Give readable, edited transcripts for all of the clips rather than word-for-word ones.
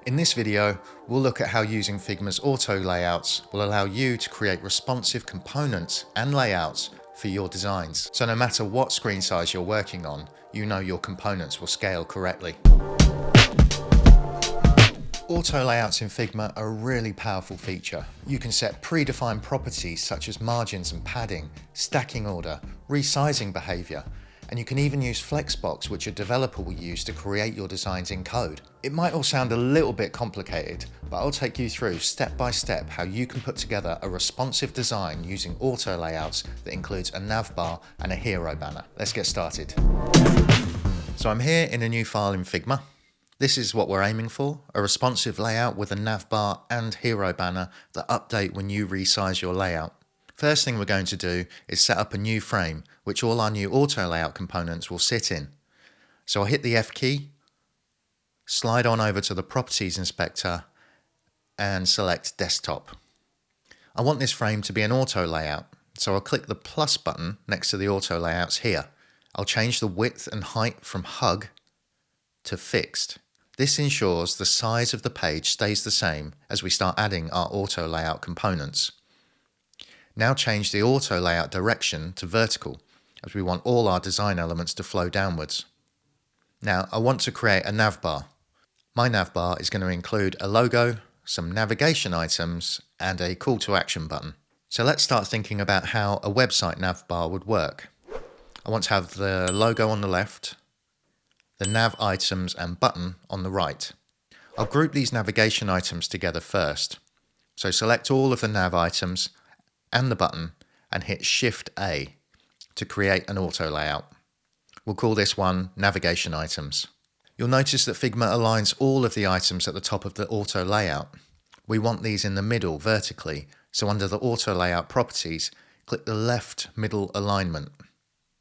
In this video, we'll look at how using Figma's auto layouts will allow you to create responsive components and layouts for your designs. So no matter what screen size you're working on, you know your components will scale correctly. Auto layouts in Figma are a really powerful feature. You can set predefined properties such as margins and padding, stacking order, resizing behavior, and you can even use Flexbox, which a developer will use to create your designs in code. It might all sound a little bit complicated, but I'll take you through step by step how you can put together a responsive design using auto layouts that includes a navbar and a hero banner. Let's get started. So I'm here in a new file in Figma. This is what we're aiming for, a responsive layout with a navbar and hero banner that update when you resize your layout. First thing we're going to do is set up a new frame, which all our new auto layout components will sit in. So I'll hit the F key, slide on over to the Properties Inspector, and select Desktop. I want this frame to be an auto layout, so I'll click the plus button next to the auto layouts here. I'll change the width and height from hug to fixed. This ensures the size of the page stays the same as we start adding our auto layout components. Now change the auto layout direction to vertical, as we want all our design elements to flow downwards. Now I want to create a navbar. My navbar is going to include a logo, some navigation items, and a call to action button. So let's start thinking about how a website navbar would work. I want to have the logo on the left, the nav items and button on the right. I'll group these navigation items together first. So select all of the nav items and the button and hit Shift A to create an auto layout. We'll call this one Navigation Items. You'll notice that Figma aligns all of the items at the top of the auto layout. We want these in the middle vertically, so under the auto layout properties, click the left middle alignment.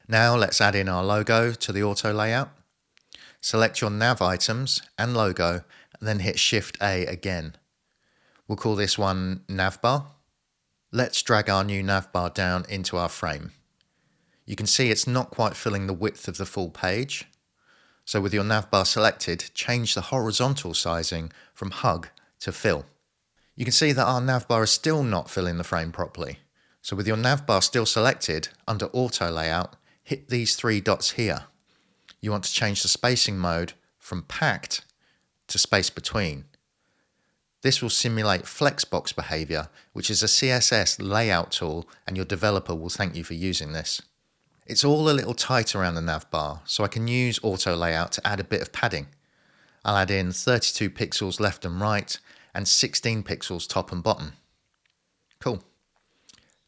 Now let's add in our logo to the auto layout. Select your nav items and logo and then hit Shift A again. We'll call this one Navbar. Let's drag our new navbar down into our frame. You can see it's not quite filling the width of the full page. So with your navbar selected, change the horizontal sizing from hug to fill. You can see that our navbar is still not filling the frame properly. So with your navbar still selected, under auto layout, hit these three dots here. You want to change the spacing mode from packed to space between. This will simulate Flexbox behavior, which is a CSS layout tool, and your developer will thank you for using this. It's all a little tight around the navbar, so I can use auto layout to add a bit of padding. I'll add in 32 pixels left and right and 16 pixels top and bottom. Cool.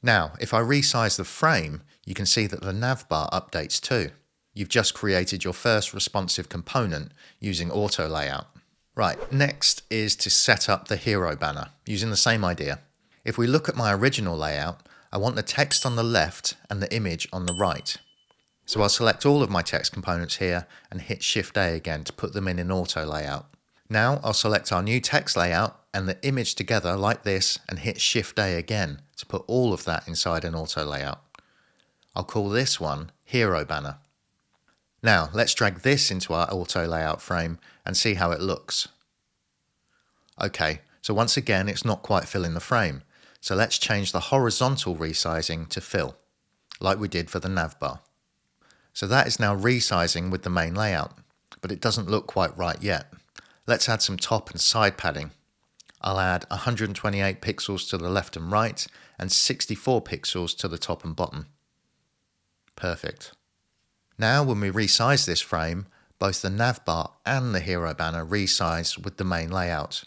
Now, if I resize the frame, you can see that the navbar updates too. You've just created your first responsive component using auto layout. Right, next is to set up the hero banner using the same idea. If we look at my original layout, I want the text on the left and the image on the right. So I'll select all of my text components here and hit Shift A again to put them in auto layout. Now I'll select our new text layout and the image together like this and hit Shift A again to put all of that inside an auto layout. I'll call this one Hero Banner. Now let's drag this into our auto layout frame and see how it looks. Okay, so once again it's not quite filling the frame, so let's change the horizontal resizing to fill, like we did for the navbar. So that is now resizing with the main layout, but it doesn't look quite right yet. Let's add some top and side padding. I'll add 128 pixels to the left and right and 64 pixels to the top and bottom. Perfect. Now when we resize this frame, both the navbar and the hero banner resize with the main layout.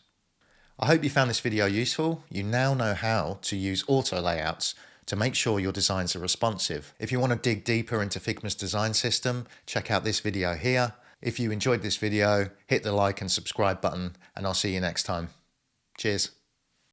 I hope you found this video useful. You now know how to use auto layouts to make sure your designs are responsive. If you want to dig deeper into Figma's design system, check out this video here. If you enjoyed this video, hit the like and subscribe button, and I'll see you next time. Cheers.